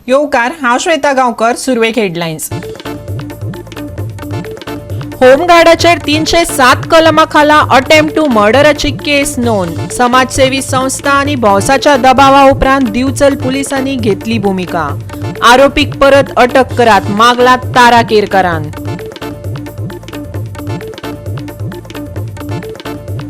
येवकार हांव श्वेता गांवकर. सुरवेक हेडलायन्स. होमगार्डाचेर 307 कलमा खाला अटेम्प्ट टू मर्डराची केस नोंद. समाजसेवी संस्था आनी भौसाच्या दबावा उपरांत दिवचल पुलिसांनी घेतली भूमिका. आरोपीक परत अटक करात मागलात तारा केरकारान.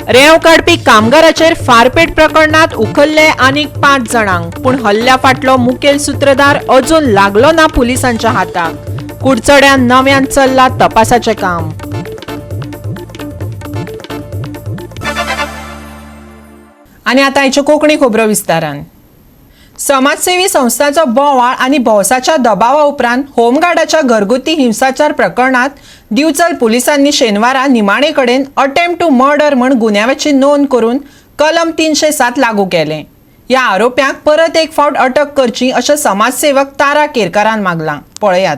रेंव काडपी कामगाराचेर फारपेट प्रकरणात उखल्ले आनीक 5 जाणांक, पूण हल्ल्या फाटलो मुखेल सूत्रधार अजून लागलो ना पुलिसांच्या हाताक. कुडचड्यान नव्यान चल्ला तपासाचें काम. आनी आतां आयच्यो कोंकणी खबरो विस्तारान. समाजसेवी संस्थांचो बोवाळ आनी भौसाच्या दबावा उपरांत होमगार्डाच्या घरगुती हिंसाचार प्रकरणात दिवचल पुलिसांनी शेनवारा निमाणे कडेन अटेम्प्ट टू मर्डर म्हण गुन्यांवाची नोंद करून कलम 307 लागू केलें. ह्या आरोप्यांक परत एक फावट अटक करची अशें समाजसेवक तारा केरकारान मागलां. पळयात.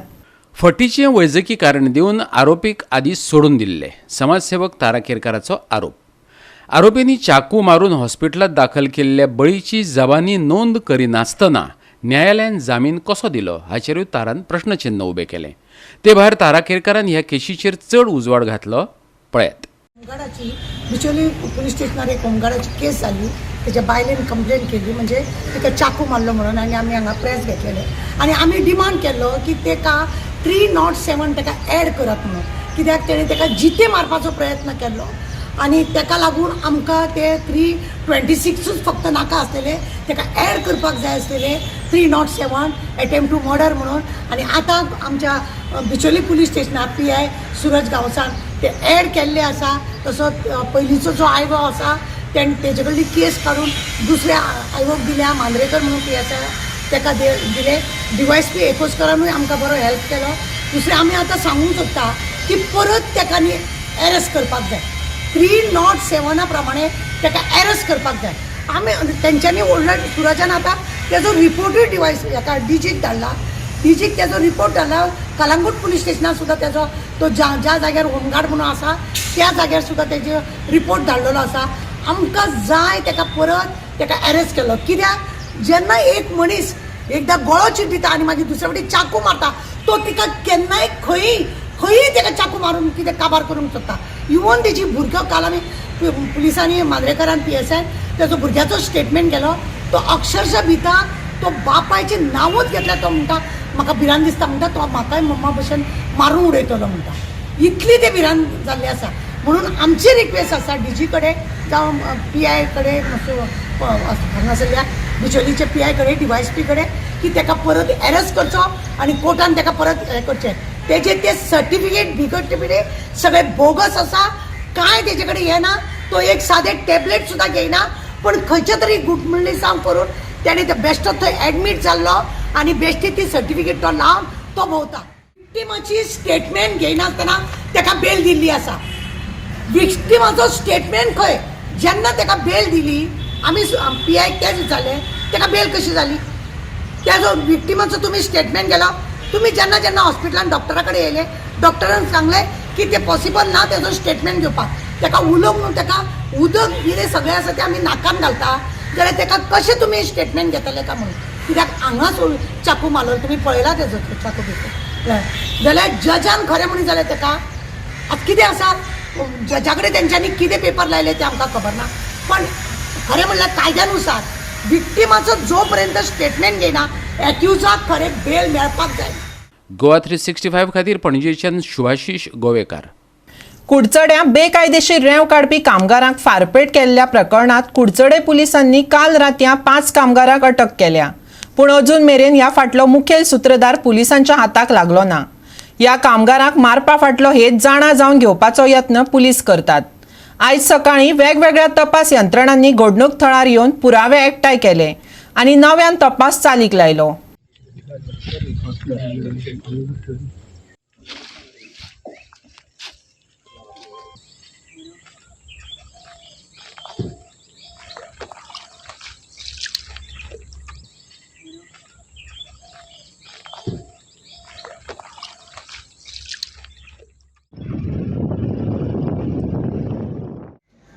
फटीचें वैजकी कारण दिवन आरोपीक आदीं सोडून दिल्ले. समाजसेवक तारा केरकाराचो आरोप. आरोपींनी चाकू मारून हॉस्पिटलात दाखल केल्ल्या बळीची जबानी नोंद करिनासतना न्यायालयान जामीन कसो दिलो हाचेरूय तारान प्रश्नचिन्ह उबें केलें. ते भायर तारा केरकारान ह्या केशीचेर चड उजवाड घातलो. पळयात. होमगार्डाची बिचोली पुलीस स्टेशनार एक होमगार्डाची केस जाली. त्याच्या बायलेन कंप्लेंट केली, म्हणजे तिका चाकू मारलो म्हणून, आनी आमी हांगा प्रेस घेतलेले आनी आमी डिमांड केल्लो की ताका 307 ताका एड करप म्हणून, कित्याक तेणें ताका जिते मारपाचो प्रयत्न केल्लो आनी ताका लागून आमकां ते 326 फक्त नाका आसलेले, ताका एड करपाक जाय आसलेले 307 अटेम्प्ट टू मर्डर म्हणून. आनी आतां आमच्या बिचोली पुलीस स्टेशनार PI सुरज गांवसान ते एड केल्ले आसा. तसोच पयलींचो जो आयवो आसा तेजे कडली केस काडून दुसऱ्या आयोगाक दिल्या, मांद्रेकर म्हणून PSI ताका दिले. DYSP एकोस्करानूय आमकां बरो हेल्प केलो. दुसरें आमी आतां सांगूंक सोदता की परत ताका न्ही एरेस्ट करपाक जाय. 307 प्रमाणे ताका एरेस्ट करपाक जाय. आमी तेंच्यांनी ऑलरेडी सुरजान आतां तेजो रिपोर्टूय हाका DGक धाडला. DGक तेजो रिपोर्ट धाडला. कलंगूट पुलीस स्टेशनार सुद्दां तेजो तो ज्या जाग्यार होमगार्ड म्हणून आसा त्या जाग्यार सुद्दां तेजो रिपोर्ट धाडलेलो आसा. आमकां जाय ताका परत ताका एरेस्ट केलो. कित्याक जेन्ना एक मनीस एकदां गळो चिड्डिता आनी मागीर दुसरे फावटी चाकू मारता, तो तिका केन्नाय खंयी ताका चाकू मारून कितें काबार करूंक सोदता. इवन तेजी भुरगो काल आमी पुलिसांनी मांद्रेकरान PSI तेजो भुरग्याचो स्टेटमेंट गेलो. तो अक्षरशः भिता, तो बापायचें नांवूच घेतलें. तो म्हणटा म्हाका भिरांत दिसता, म्हणटा तो म्हाकाय मम्मा भशेन मारून उडयतलो म्हणटा. इतली ते भिरांत जाल्ले आसा. म्हणून आमची रिक्वेस्ट आसा DG कडेन जावं PI कडेन हांगासरल्या बिचोलीचे PI कडेन DYSP कडेन की ताका परत एरेस्ट करचो आनी कोर्टान ताका परत हें करचें. तेजे ते सर्टिफिकेट बिगट सगळे बोगस आसा. कांय तेजे कडेन हें ना. तो एक सादें टॅबलेट सुद्दां घेयना, पण खंयच्या तरी गुटमल्लीसांव करून तेणें ते बेश्टो थंय एडमीट जाल्लो आनी बेश्टी ती सर्टिफिकेट तो लावन तो भोंवता. विक्टिमाची स्टेटमेंट घेयनासतना ताका बेल दिल्ली आसा. विक्टिमाचो स्टेटमेंट खंय? जेन्ना ताका बेल दिली, आमी PI तेच विचारलें ताका बेल कशी जाली. तेजो विक्टिमाचो तुमी स्टेटमेंट गेलो. तुमी जेन्ना जेन्ना हॉस्पिटलान डॉक्टरा कडेन येयले, डॉक्टरान सांगलें की ते पॉसिबल ना तेजो स्टेटमेंट घेवपाक. ताका उलोवंक न्हू, ताका उदक बिरे सगळें आसा तें आमी नाकान घालता, जाल्यार ताका कशें तुमी स्टेटमेंट घेतले काय म्हणून. कित्याक हांगाच चाकू मारलो, तुमी पळयला तेजो चाकू घेतलो. जाल्यार जजान खरें म्हणून जाल्यार ताका आतां कितें आसा, जजा कडेन तेंच्यांनी कितें पेपर लायले तें आमकां खबर ना. पण खरें म्हणल्यार कायद्यानुसार विक्टिमाचो जो पर्यंत स्टेटमेंट घेयना एक्युजाक खरें बेल मेळपाक जाय. गोवा 365 खातीर पणजेच्यान शुभाशीश गोवेकार. कुडचड्या बेकायदेशीर रेंव काडपी कामगारांक फारपेट केल्ल्या प्रकरणात कुडचडे पुलिसांनी काल रातया 5 कामगारांक अटक केल्या, पूण अजून मेरेन ह्या फाटलो मुखेल सूत्रधार पुलिसांच्या हाताक लागलो ना. ह्या कामगारांक मारपा फाटलो हेत जाणा जावन घेवपाचो यत्न पुलीस करतात. आयज सकाळीं वेगवेगळ्या तपास यंत्रणांनी घडणूक थळार येवन पुरावे एकठांय केले आनी नव्यान तपास चालीक लायलो.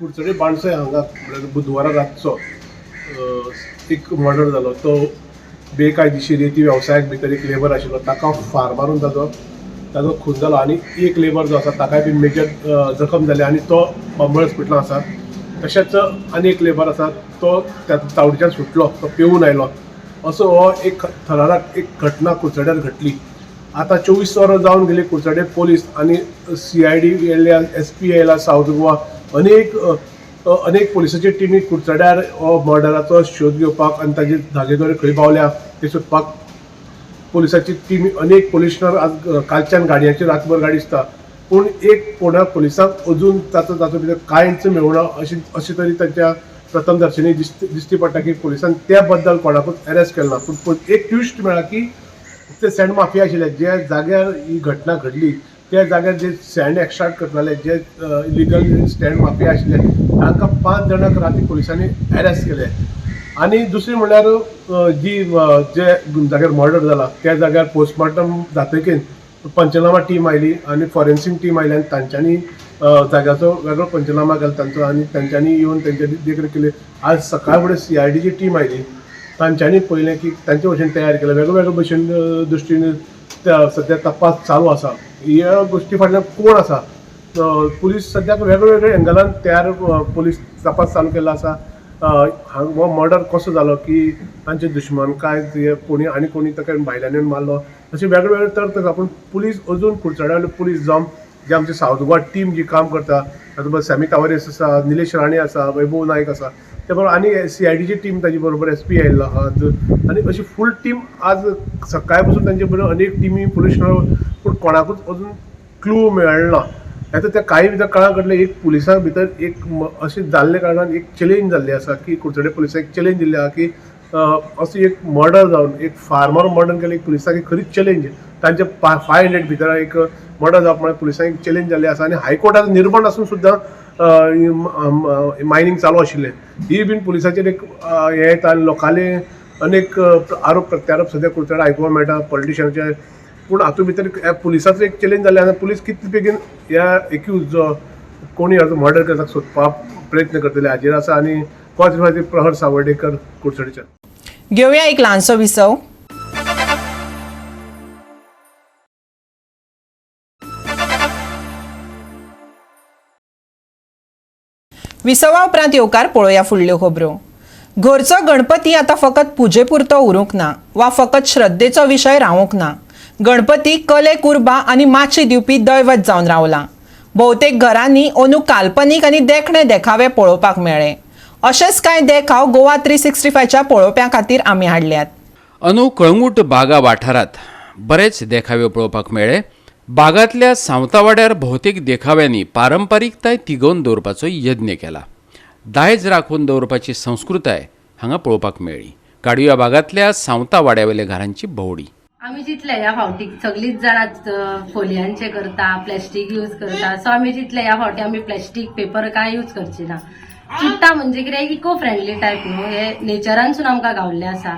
कुडचडे बाणसाय हांगा बुधवारा रातचो एक मर्डर जालो. तो बेकायदेशीर रेती वेवसायाक भितर एक लेबर आशिल्लो ताका फार मारून ताजो खून जालो आनी एक लेबर जो आसा ताकाय बी मेजर जखम जाली आनी तो बंबळ हॉस्पिटलांत आसा. तशेंच आनी एक लेबर आसा तो तावडीच्यान सुटलो, तो पेवून आयलो. असो हो एक थरारक एक घटना कुडचड्यार घडली. आता 24 वरां जावन गेली. कुडचडे पोलीस आनी CID येयल्या, SP येयला, सावथ गोवा अनेक पुलिसांची टिमी कुडचड्यार हो मर्डराचो शोध घेवपाक आनी ताजे धागेदोरे खंय पावल्या ते सोदपाक पुलिसांची टीम अनेक पोलिशनर आज कालच्यान गाडयांचेर रातभर गाडी दिसता. पूण एक कोणा पुलिसांक अजून ताचो भितर कांयच मेळना अशी तरी तांच्या प्रथम दर्शनी दिसती पडटा की पुलिसान त्या बद्दल कोणाकूच अरेस्ट केलो ना. पूण एक ट्विस्ट मेळ्ळा की ते सँड माफिया आशिल्ले ज्या जाग्यार ही घटना घडली त्या जाग्यार जे सँड एक्स्ट्राक्ट करताले, जे इलिगल स्टँड माफिया आशिल्ले तांकां 5 जाणांक राती पुलिसांनी अरेस्ट केले. आनी दुसरी म्हणल्यार जे जाग्यार मर्डर जाला त्या जाग्यार पोस्टमॉर्टम जातकीर पंचनामा टीम आयली आनी फॉरेन्सीक टीम आयली आनी तांच्यांनी जाग्याचो वेगळो पंचनामा केलो तांचो आनी तांच्यांनी येवन तांचे देखरेख केली. आज सकाळ फुडें CIDची टीम आयली. तांच्यांनी पळयलें की तांचे भशेन तयार केलें, वेगळ्या भशेन दृश्टीन सद्या तपास चालू आसा. ह्या गोश्टी फाटल्यान कोण आसा पुलीस सद्याक वेगवेगळ्या एंगलान तयार पुलीस तपास चालू केल्लो आसा. हो मर्डर कसो जालो की तांचे दुश्मन काय कोणी ताका भायल्यान मारलो अशें वेगवेगळे तर्क. पूण पुलीस अजून कुडचड्यार पुलीस जावन जे आमचे सावथ गोवा टीम जी काम करता, तातूंत सॅमी तावरेस आसा, निलेश राणे आसा, वैभव नायक आसा, ते बरोबर आनी CIDची टीम ताजे बरोबर SP आयिल्लो आहा आनी अशी फूल टीम आज सकाळी पासून तांचे बरोबर अनेक टिमी पुलीस. पूण कोणाकूच अजून क्लू मेळना. आता त्या काही भितर काळा कडले एक पुलिसां भितर एक अशें जाल्ले कारणान एक चॅलेंज जाल्ली आसा की कुडचडे पुलिसांक एक चॅलेंज दिल्ली आहा की असो एक मर्डर जावन एक फार्मर मर्डर केलें एक पुलिसांक एक खरीच चॅलेंज. तांचे 500 भितर एक मर्डर जावप म्हळ्यार पुलिसांक एक चॅलेंज जाल्ली आसा. आनी हायकोर्टाचो निर्बंध आसून सुद्दां मायनींग चालू आशिल्लें. ही बीन पुलिसांचेर एक हें येता आनी लोकांले अनेक आरोप प्रत्यारोप सद्या कुडचड्यार आयकुपाक मेळटा पॉलिटिशनाचे. पूण हातूंत भितर पुलिसाचो एक चॅलेंज जाल्लें आसा. पुलीस कितले बेगीन ह्या एक्यूज जो कोणी हाजो मर्डर केला ताका सोदपाक प्रयत्न करतले हाजेर आसा. आनी कोच प्रहर सावर्डेकर कुडचडेच्यान. घेवया एक ल्हानसो विसव. विसवा उपरांत येवकार पळोवया फुडल्यो खबरो. घरचो गणपती आतां फकत पुजे पुरतो उरूंक ना वा फकत श्रद्धेचो विशय रावूंक ना. गणपती कले कुर्बा आनी माची दिवपी दैवत जावन रावला. भोवतेक घरांनी अंदू काल्पनीक आनी देखणे देखावे पळोवपाक मेळ्ळे. अशेच कांय देखाव गोवा 365च्या पळोवप्यां खातीर आमी हाडल्यात. अंदू कळंगूट बागा वाठारांत बरेच देखावे पळोवपाक मेळ्ळे. बागांतल्या सावंतवाड्यार भोवतेक देखाव्यांनी पारंपारीकताय तिगोवन दवरपाचो यत्न केला. दायज राखून दवरपाची संस्कृताय हांगा पळोवपाक मेळ्ळी. काडुया बागांतल्या सावंतवाड्यावेल्या घरांची भोंवडी. आमी चितले ह्या फावटीक सगळीच जाणां फोलियांचे करता, प्लॅस्टीक यूज करता. सो आमी चितले ह्या फावटी आमी प्लॅस्टीक पेपर काय यूज करची ना. चुट्टा म्हणजे कितें इको फ्रेंडली टायप न्हू, हे नेचरानसून आमकां गावल्ले आसा.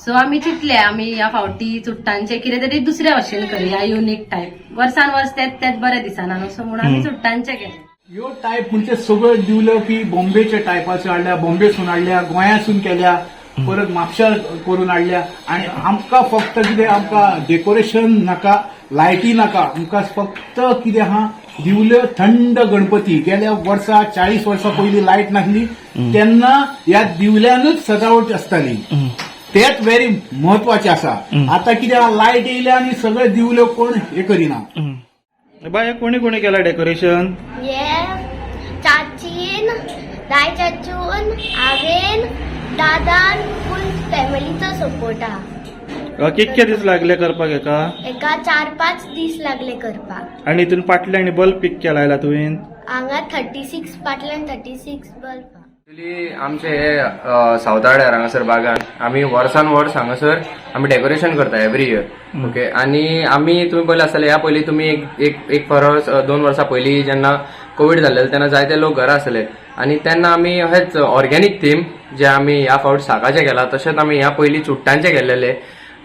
सो आमी चितले आमी ह्या फावटी चुट्टांचे कितें तरी दुसऱ्या भशेन करुया, युनिक टायप. वर्सान वर्स तेच बरे दिसना न्हू, सो म्हणून आमी चुट्टांचे केले. ह्यो टायप म्हणजे सगळ्यो दिवल्यो की बॉम्बेच्या टायपाच्यो हाडल्या, बॉम्बेसून हाडल्या, गोंयासून केल्या, परत म्हापशा करून हाडल्या. आनी आमकां फक्त कितें आमकां डेकोरेशन नाका, लायटी नाका, आमकां फक्त कितें आहा दिवल्यो थंड गणपती. गेल्या वर्सा 40 वर्सां पयलीं लायट नासली तेन्ना ह्या दिवल्यांनूच सजावट आसताली. तेच व्हेरी महत्वाचें आसा. आता कितें लायट येयल्या आनी सगळे दिवल्यो कोण हे करिना. बाय कोणी कोणी केला डेकोरेशन? ये चाचीन, दाय चाचून, हांवेन, दादान फुल फॅमिलीचो सपोर्ट आहा. कितके दीस लागले करपाक एका 4-5 दीस लागले करपाक. आणि इथून पाटले आणि बल्ब कितके लायला तुवें? हांगा 36 पाटल्यान 36 बल्ब. एक्चुअली आमचे हे सावताड्यार हांगासर बागान आमी वर्सान वर्स हांगासर आमी डेकोरेशन करता एवरी इयर. ओके. आणि आमी तुमी पयलें आसतलें ह्या पयलीं तुमी एक परस 2 वर्सां पयलीं जेन्ना कोविड जाल्लें तेन्ना जायते लोक घरा आसले आनी तेन्ना आमी हेच ऑर्गेनीक थीम जे आमी ह्या फावट सागाचें केला तशेंच आमी ह्या पयलीं चुट्टांचें केल्लेले.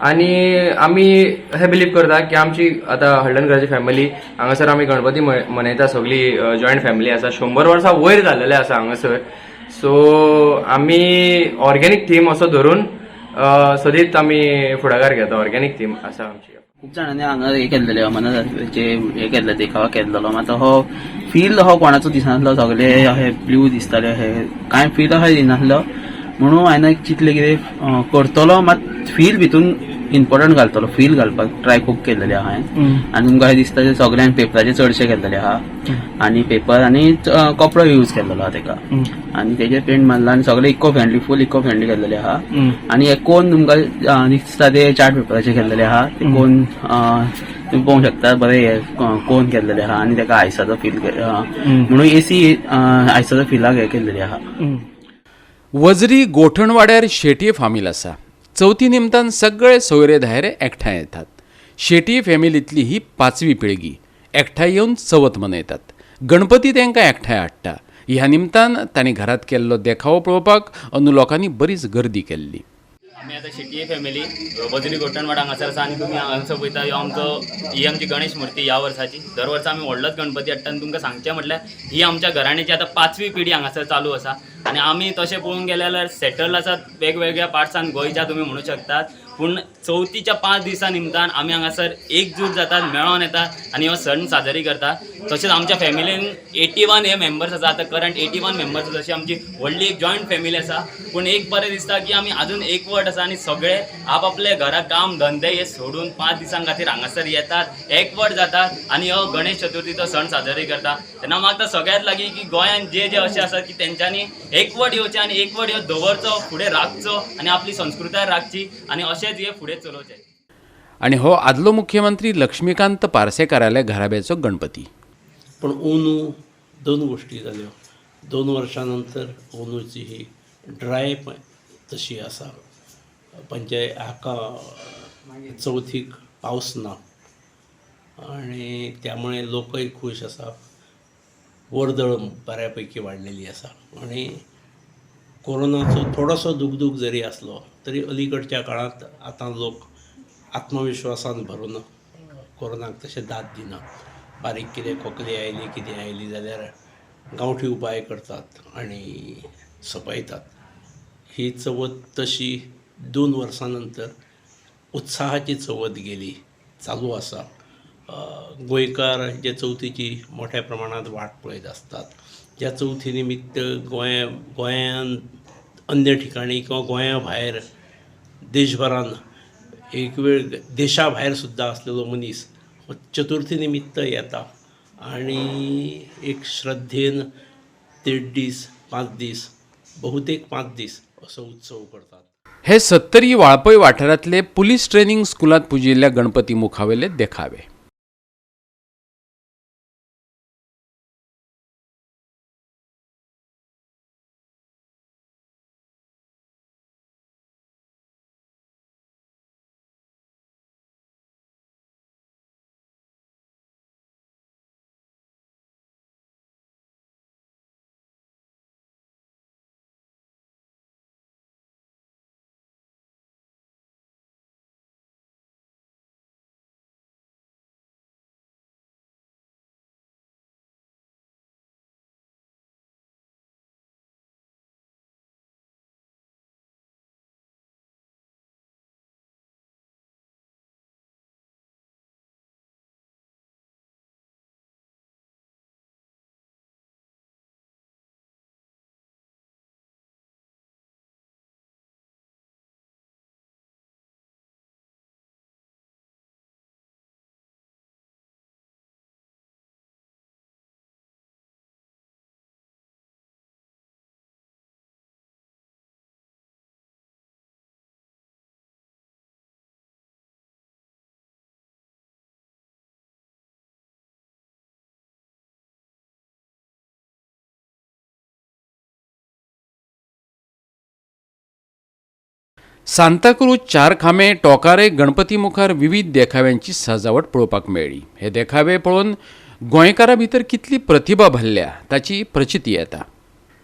आनी आमी हे बिलीव करता की आमची आतां हळदणकराची फॅमिली हांगासर आमी गणपती मनयता, सगळी जॉयंट फॅमिली आसा, 100 वर्सां वयर जाल्लेले आसा हांगासर. सो आमी ऑर्गेनीक थीम असो धरून सदीत आमी फुडाकार घेता. ऑर्गॅनिक थीम आसा आमची. खूप जाणांनी हांगा हे केल्लेले अमरनाथाचे हे केल्ले देखावा केल्लो. मात हो फील हो कोणाचो दिसनासलो. सगळे अशे ब्ल्यू दिसताले. हे कांय फील अशें दिसनासलो. म्हणून हांवें चिंतलें कितें करतलो मात फील भितून इम्पॉर्टंट घालतलो. फील घालपाक ट्राय खूब केल्लेले आहा हांवें. आनी तुमकां अशें दिसता की सगळ्यांक पेपराचे चडशे केल्लेले आहा आनी पेपर आनी कपडो यूज केल्लो आहा तेका आनी तेजेर पेंट मारला आनी सगळे इको फ्रेंडली फूल इको फ्रेंडली केल्लेले आहा. आनी हे कोण तुमकां दिसता ते चार्ट पेपराचे केल्लेले आहा. ते कोण तुम्ही पळोवंक शकता बरे कोण केल्लेले आहा आनी तेका आयसाचो फील म्हणून एसी आयसाचो फिलाक हे केल्लेले आहा. वजरी गोठणवाड्यार शेटये फामील आसा. चवथी निमतान सगळे सोयरे धायरे एकठांय येतात. शेटये फॅमिलींतली ही 5वी पिळगी एकठांय येवन चवथ मनयतात. गणपती तांकां एकठांय हाडटा. ह्या निमतान तांणी घरात केल्लो देखावो पळोवपाक अंदू लोकांनी बरीच गर्दी केल्ली. आमी आतां शेटये फॅमिली वजरी गोठणवाड हांगासर आसा आनी तुमी हांगासर पळयता ही आमची गणेश मूर्ती ह्या वर्साची. दर वर्सा आमी व्हडलोच गणपती हाडटा आनी तुमकां सांगचें म्हटल्यार ही आमच्या घराण्याची आतां 5वी पिढी हांगासर चालू आसा आनी आमी तशें पळोवंक गेले जाल्यार सेटल आसात वेगवेगळ्या पार्ट्सान गोंयच्या तुमी म्हणूं शकतात. पूण चवथीच्या 5 दिसां निमतान आमी हांगासर एकजूट जातात, मेळोन येतात आनी हो सण साजरी करता. तशेंच आमच्या फॅमिलीन 81 हे मेंबर्स आसा. आतां करंट 81 मेंबर्स आसा. अशी आमची व्हडली एक जॉयंट फॅमिली आसा. पूण एक बरें दिसता की आमी आजून एकवट आसा आनी सगळे आपआपले घरा काम धंदे हे सोडून 5 दिसां खातीर हांगासर येतात, एकवट जातात आनी हो गणेश चतुर्थीचो सण साजरी करता. तेन्ना म्हाका सगळ्यात लागीं की गोंयांत जे अशें आसा की तेंच्यांनी एकवट येवचें आनी एकवट ह्यो दवरचो, फुडें राखचो आनी आपली संस्कृताय राखची आनी अशेंच हे फुडें चलोवचें. आणि हो आदलो मुख्यमंत्री लक्ष्मीकांत पार्सेकाराले घराब्याचो गणपती. पण अंदू 2 गोष्टी जाल्यो. 2 वर्सां नंतर अंदूची ही ड्राय तशी आसा. हाका चवथीक पावस ना आणि त्यामुळे लोकय खूश आसा. वर्दळ बऱ्यापैकी वाडलेली आसा आणि कोरोनाचो थोडोसो दुगदूग जरी असलो तरी अलीकडच्या काळात आतां लोक आत्मविश्वासान भरून कोरोनाक तशें दाद दिना. बारीक कितें खोकली आयली कितें आयली जाल्यार गांवठी उपाय करतात आनी सपयतात. ही चवथ तशी 2 वर्सां नंतर उत्साहाची चवथ गेली चालू आसा. गोंयकार जे चवथीची मोठ्या प्रमाणात वाट पळयत असतात. ज्या चवथी निमित्त गोंयांत अन्य ठिकाणी किंवा गोंया भायर देशभरान एक वेळ देशा भायर सुद्दां असलेलो मनीस चतुर्थी निमित्त येता आणि एक श्रद्धेन 1.5 दीस 5 दीस बहुतेक 5 दीस असो उत्सव करतात. हे 70 वाळपय वाठारांतले पुलीस ट्रेनिंग स्कुलांत पुजिल्ल्या गणपती मुखावेले देखावे. सांताक्रूज 4 खांबे टोकारे गणपती मुखार विविध देखाव्यांची सजावट पळोवपाक मेळ्ळी. हे देखावे पळोवन गोंयकारां भितर कितली प्रतिभा भरल्या ताची प्रचिती येता.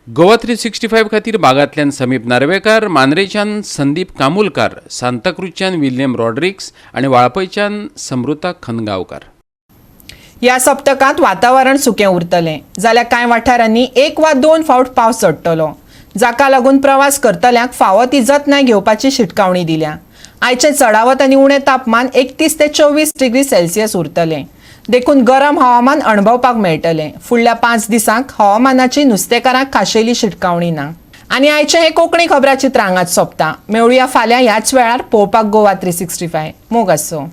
गोवा 365 खातीर बागांतल्यान समीप नार्वेकार, मांद्रेच्यान संदीप कामुलकार, सांताक्रूजच्यान विल्यम रॉड्रिक्स आणि वाळपयच्यान समृता खनगांवकार. या सप्तकांत वातावरण सुकें उरतलें जाल्यार कांय वाठारांनी 1 वा 2 फावट पावस चडटलो. जाका लागून प्रवास करतल्यांक फावो ती जतनाय घेवपाची शिटकावणी दिल्या. आयचे चडावत आनी उणें तापमान 31 ते 24 डिग्री सेल्सियस उरतलें. देखून गरम हवामान अणभवपाक मेळटलें. फुडल्या 5 दिसांक हवामानाची नुस्तेकारांक खाशेली शिटकावणी ना. आनी आयचे हे कोंकणी खबराचित्र हांगाच सोंपता. मेळुया फाल्यां ह्याच वेळार पळोवपाक गोवा 365. मोग आसो.